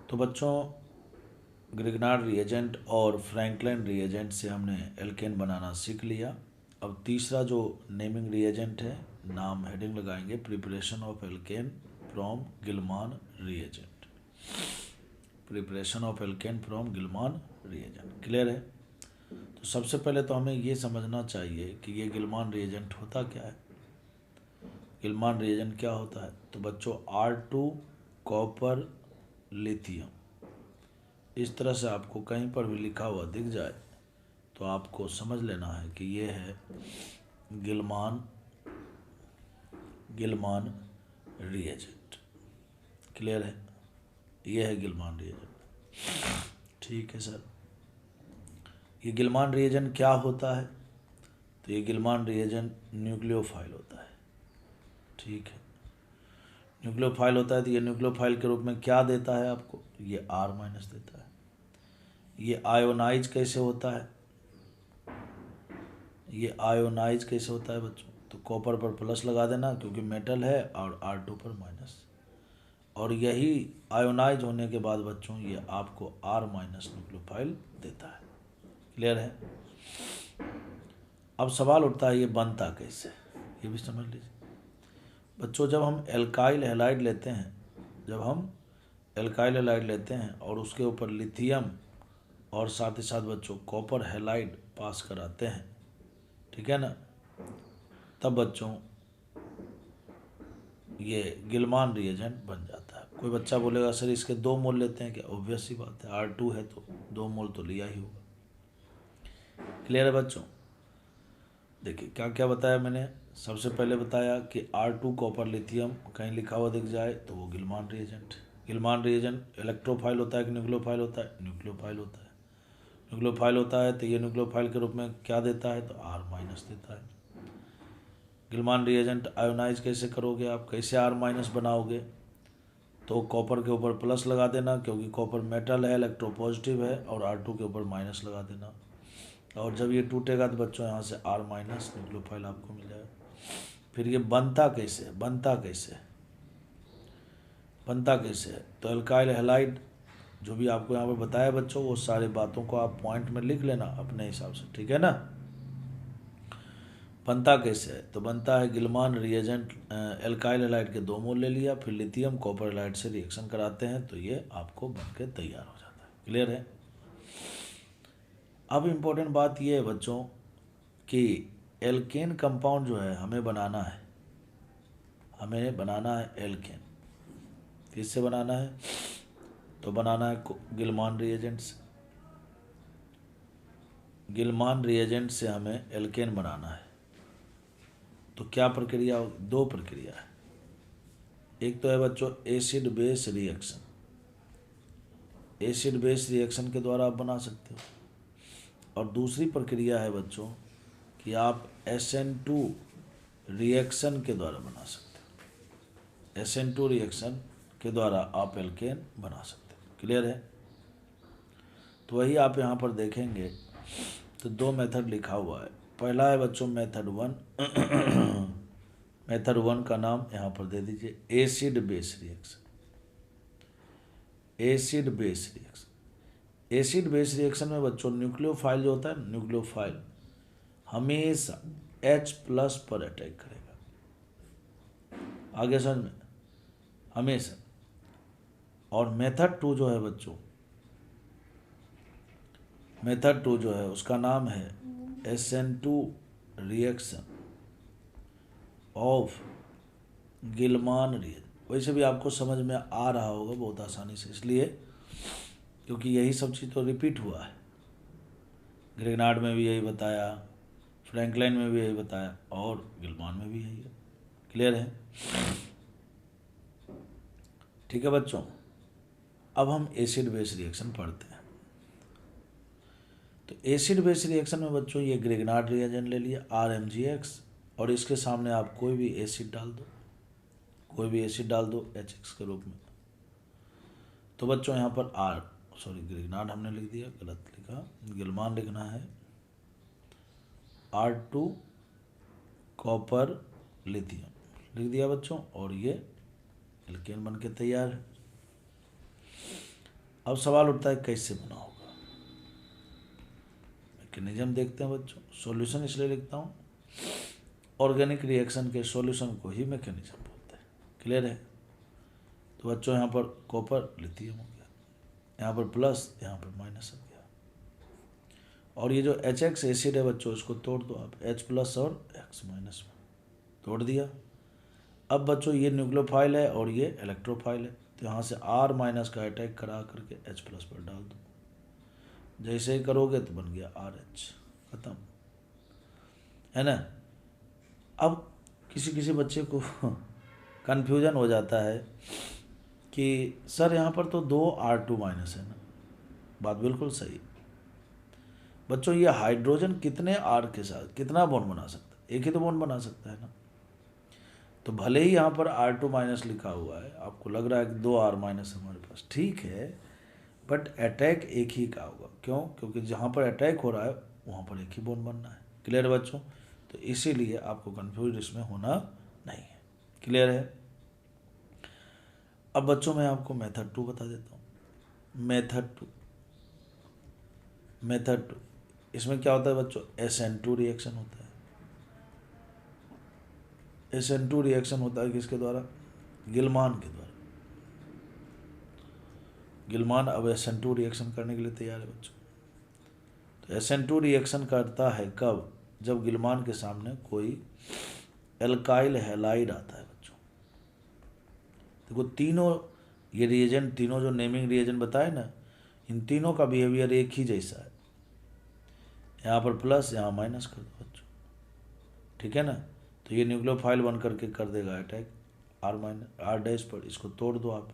तो बच्चों Grignard reagent और फ्रैंकलिन रिएजेंट से हमने एल्केन बनाना सीख लिया। अब तीसरा जो नेमिंग रिएजेंट है, नाम हेडिंग लगाएंगे preparation of alkane from Gilman reagent. Preparation of alkane from Gilman reagent. Clear है? तो सबसे पहले तो हमें ये समझना चाहिए कि ये गिलमान रिएजेंट होता क्या है। गिलमान रिएजेंट क्या होता है? तो बच्चों R2 कॉपर लिथियम, इस तरह से आपको कहीं पर भी लिखा हुआ दिख जाए तो आपको समझ लेना है कि ये है गिलमान रिएजेंट। क्लियर है? ये है गिलमान रिएजेंट। ठीक है सर। ये गिलमान रिएजेंट क्या होता है? तो ये गिलमान रिएजेंट न्यूक्लियोफाइल होता है। ठीक है, न्यूक्लियोफाइल होता है। तो ये न्यूक्लियोफाइल के रूप में क्या देता है आपको? ये R- देता है। ये आयोनाइज कैसे होता है? ये आयोनाइज कैसे होता है बच्चों? तो कॉपर पर प्लस लगा देना क्योंकि मेटल है, और R2 पर माइनस। और यही आयोनाइज होने के बाद बच्चों ये आपको R- न्यूक्लियोफाइल देता है। क्लियर है? अब सवाल उठता है ये बनता कैसे, ये भी समझ लीजिए बच्चों। जब हम एल्काइल हैलाइड लेते हैं, और उसके ऊपर लिथियम और साथ ही साथ बच्चों कॉपर हैलाइड पास कराते हैं, ठीक है ना, तब बच्चों ये गिलमान रिएजेंट बन जाता है। कोई बच्चा बोलेगा सर इसके 2 मोल लेते हैं क्या? ऑब्वियस सी बात है, R2 है तो 2 मोल तो लिया ही होगा। क्लियर है बच्चों? देखिए क्या क्या बताया मैंने। सबसे पहले बताया कि R2 कॉपर लिथियम कहीं लिखा हुआ दिख जाए तो वो गिलमान रिएजेंट। गिलमान रिएजेंट इलेक्ट्रोफाइल होता है कि न्यूक्लियोफाइल होता है? न्यूक्लियोफाइल होता है। न्यूक्लियोफाइल होता है तो ये न्यूक्लियोफाइल के रूप में क्या देता है? तो R- देता है। गिलमान रिएजेंट आयोनाइज कैसे करोगे आप, कैसे R- बनाओगे? तो कॉपर के ऊपर प्लस लगा देना क्योंकि कॉपर मेटल है, इलेक्ट्रोपॉजिटिव है, और R2 के ऊपर माइनस लगा देना। और जब ये टूटेगा तो बच्चों यहाँ से R- न्यूक्लियोफाइल आपको मिल जाएगा। फिर ये बनता कैसे? बनता कैसे है? तो एल्काइल हैलाइड जो भी आपको यहाँ पर बताया बच्चों, वो सारी बातों को आप पॉइंट में लिख लेना अपने हिसाब से, ठीक है ना। बनता कैसे है? तो बनता है गिलमान रिएजेंट एल्काइल हैलाइड के 2 मोल ले लिया, फिर लिथियम कॉपर हैलाइड से रिएक्शन कराते हैं तो ये आपको बन के तैयार हो जाता है। क्लियर है? अब इम्पोर्टेंट बात ये है बच्चों कि एल्केन कंपाउंड जो है हमें बनाना है एल्केन। किससे बनाना है? तो बनाना है गिलमान रिएजेंट से। गिलमान रिएजेंट से हमें एल्केन बनाना है। तो क्या प्रक्रिया? 2 प्रक्रिया है। एक तो है बच्चों acid base reaction. Acid base reaction के द्वारा आप बना सकते हो। और दूसरी प्रक्रिया है बच्चों कि आप SN2 रिएक्शन के द्वारा बना सकते हो। SN2 रिएक्शन के द्वारा आप एल्केन बना सकते हो। क्लियर है? तो वही आप यहाँ पर देखेंगे तो 2 मेथड लिखा हुआ है। पहला है बच्चों मेथड 1। मेथड 1 का नाम यहाँ पर दे दीजिए acid base reaction. Acid base reaction में बच्चों न्यूक्लियोफाइल जो होता है, न्यूक्लियोफाइल हमेशा H+ पर अटैक करेगा। आगे समझ में? हमेशा। और मेथड 2 जो है बच्चों, मेथड 2 जो है उसका नाम है SN2 रिएक्शन ऑफ गिलमान रिएजेंट। वैसे भी आपको समझ में आ रहा होगा बहुत आसानी से, इसलिए क्योंकि यही सब चीज़ तो रिपीट हुआ है। ग्रिग्नार्ड में भी यही बताया, फ्रैंकलिन में भी यही बताया, और गिलमान में भी यही है। क्लियर है? ठीक है बच्चों, अब हम एसिड बेस रिएक्शन पढ़ते हैं। तो एसिड बेस रिएक्शन में बच्चों ये ग्रिग्नार्ड रिएजेंट ले लिया RMgX, और इसके सामने आप कोई भी एसिड डाल दो, HX के रूप में। तो बच्चों यहाँ पर ग्रिग्नार्ड हमने लिख दिया, गलत लिखा, गिलमान लिखना है। R2 कॉपर लिथियम लिख दिया बच्चों, और ये एल्केन बन के तैयार है। अब सवाल उठता है कैसे बना होगा। मैकेनिज्म देखते हैं बच्चों। सॉल्यूशन इसलिए लिखता हूँ, ऑर्गेनिक रिएक्शन के सॉल्यूशन को ही मैकेनिज्म बोलते हैं। क्लियर है? तो बच्चों यहाँ पर कॉपर लिथियम हो गया, यहाँ पर प्लस, यहाँ पर माइनस हो गया। और ये जो HX एसिड है बच्चों, इसको तोड़ दो आप, H प्लस और X माइनस में तोड़ दिया। अब बच्चों ये न्यूक्लियोफाइल है और ये इलेक्ट्रोफाइल है, तो यहाँ से R माइनस का अटैक करा करके H प्लस पर डाल दो। जैसे ही करोगे तो बन गया RH, खत्म, है ना। अब किसी किसी बच्चे को कन्फ्यूजन हो जाता है कि सर यहाँ पर तो 2 R2 माइनस है ना। बात बिल्कुल सही बच्चों, ये हाइड्रोजन कितने R के साथ कितना बॉन्ड बना सकता है? एक ही तो बॉन्ड बना सकता है ना। तो भले ही यहाँ पर R2 माइनस लिखा हुआ है, आपको लग रहा है कि 2 R माइनस हमारे पास, ठीक है, बट अटैक एक ही का होगा। क्यों? क्योंकि जहाँ पर अटैक हो रहा है वहाँ पर एक ही बॉन्ड बनना है। क्लियर बच्चों? तो इसीलिए आपको कन्फ्यूज इसमें होना नहीं है। क्लियर है? अब बच्चों मैं आपको मेथड 2 बता देता हूँ। मेथड 2 इसमें क्या होता है बच्चों? SN2 रिएक्शन होता है। SN2 रिएक्शन होता है किसके द्वारा? गिलमान के द्वारा। गिलमान अब SN2 रिएक्शन करने के लिए तैयार है बच्चों। तो SN2 रिएक्शन करता है कब? जब गिलमान के सामने कोई एल्काइल हैलाइड आता है बच्चों। देखो तीनों ये रिएजेंट, तीनों जो नेमिंग रिएजेंट बताए ना, इन तीनों का बिहेवियर एक ही जैसा है। यहाँ पर प्लस, यहाँ माइनस कर दो बच्चों, ठीक है ना। तो ये न्यूक्लियोफाइल बन करके कर देगा अटैक R डैश पर, इसको तोड़ दो आप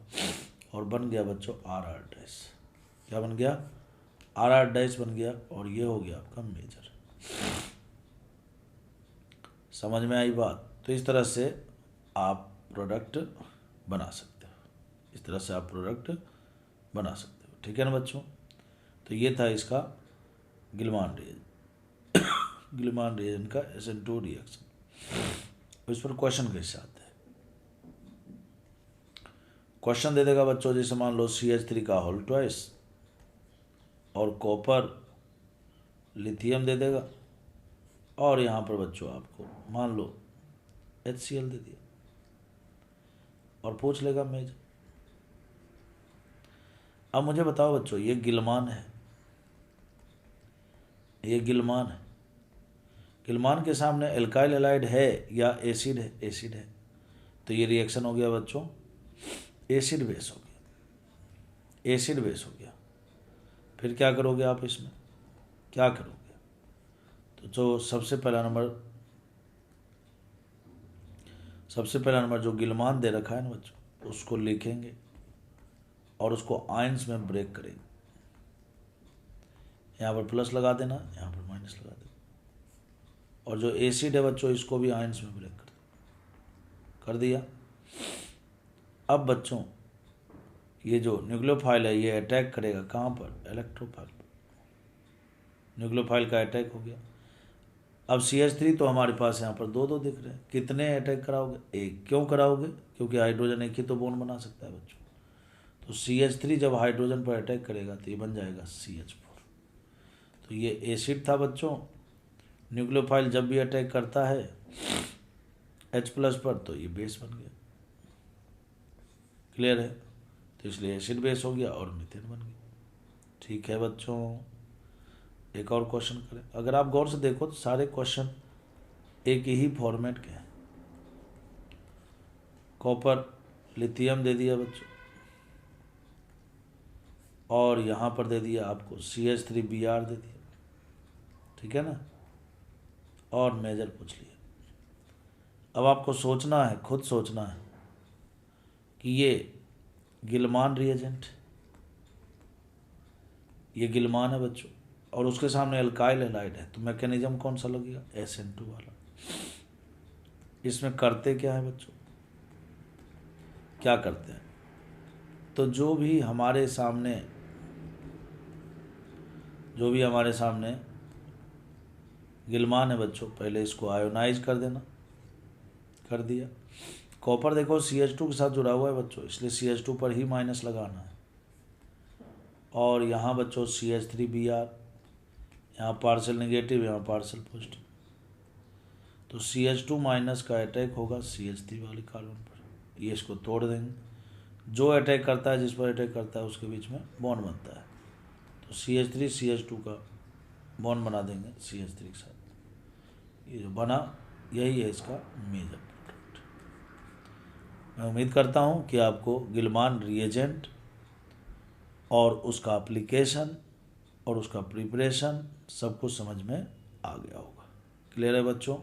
और बन गया बच्चों RR डैश। क्या बन गया? RR डैश बन गया, और ये हो गया आपका मेजर। समझ में आई बात? तो इस तरह से आप प्रोडक्ट बना सकते हो, इस तरह से आप प्रोडक्ट बना सकते हो, ठीक है ना बच्चों। तो ये था इसका गिलमान रिएजेंट, गिलमान रिएजेंट का SN2 रिएक्शन। इस पर क्वेश्चन कैसे आते हैं? क्वेश्चन दे देगा बच्चों, जैसे मान लो CH3 का होल ट्वाइस और कॉपर लिथियम दे देगा, और यहाँ पर बच्चों आपको मान लो HCl दे दिया, और पूछ लेगा मेजर। अब मुझे बताओ बच्चों, ये गिलमान है, ये गिलमान है, गिलमान के सामने एल्काइल हैलाइड है या एसिड है? एसिड है। तो ये रिएक्शन हो गया बच्चों एसिड बेस हो गया, एसिड बेस हो गया। फिर क्या करोगे आप इसमें? क्या करोगे? तो जो सबसे पहला नंबर जो गिलमान दे रखा है ना बच्चों, उसको लिखेंगे और उसको आयंस में ब्रेक करेंगे। यहाँ पर प्लस लगा देना, यहाँ पर माइनस लगा देना, और जो एसिड है बच्चों इसको भी आयंस में ब्रेक कर दिया। अब बच्चों ये जो न्यूक्लियोफाइल है ये अटैक करेगा कहाँ पर? इलेक्ट्रोफाइल पर। न्यूक्लियोफाइल का अटैक हो गया। अब CH3 तो हमारे पास यहाँ पर 2 दिख रहे हैं, कितने अटैक कराओगे? एक। क्यों कराओगे? क्योंकि हाइड्रोजन एक ही तो बॉन्ड बना सकता है बच्चों। तो CH3 जब हाइड्रोजन पर अटैक करेगा तो ये बन जाएगा CH4। तो ये एसिड था बच्चों। न्यूक्लियोफाइल जब भी अटैक करता है H प्लस पर तो ये बेस बन गया। क्लियर है? तो इसलिए एसिड बेस हो गया और मीथेन बन गया। ठीक है बच्चों, एक और क्वेश्चन करें। अगर आप गौर से देखो तो सारे क्वेश्चन एक ही फॉर्मेट के हैं। कॉपर लिथियम दे दिया बच्चों, और यहाँ पर दे दिया आपको CH3Br दे दिया, ठीक है ना, और मेजर पूछ लिया। अब आपको सोचना है, खुद सोचना है कि ये गिलमान रिएजेंट, ये गिलमान है बच्चों, और उसके सामने एल्काइल हैलाइड है, तो मैकेनिज्म कौन सा लगेगा? SN2 वाला। इसमें करते क्या है बच्चों? क्या करते हैं? तो जो भी हमारे सामने गिलमान है बच्चों, पहले इसको आयोनाइज कर देना, कर दिया। कॉपर देखो CH2 के साथ जुड़ा हुआ है बच्चों, इसलिए CH2 पर ही माइनस लगाना है। और यहाँ बच्चों CH3Br, यहाँ पार्शल नेगेटिव, यहाँ पार्शल पॉजिटिव, तो CH2 माइनस का अटैक होगा CH3 वाले कार्बन पर, ये इसको तोड़ देंगे। जो अटैक करता है, जिस पर अटैक करता है उसके बीच में बॉन्ड बनता है, तो CH3 CH2 का बॉन्ड बना देंगे CH3 के साथ। ये जो बना, यही है इसका मेजर प्रोडक्ट। मैं उम्मीद करता हूँ कि आपको गिलमान रिएजेंट और उसका एप्लीकेशन और उसका प्रिपरेशन सब कुछ समझ में आ गया होगा। क्लियर है बच्चों?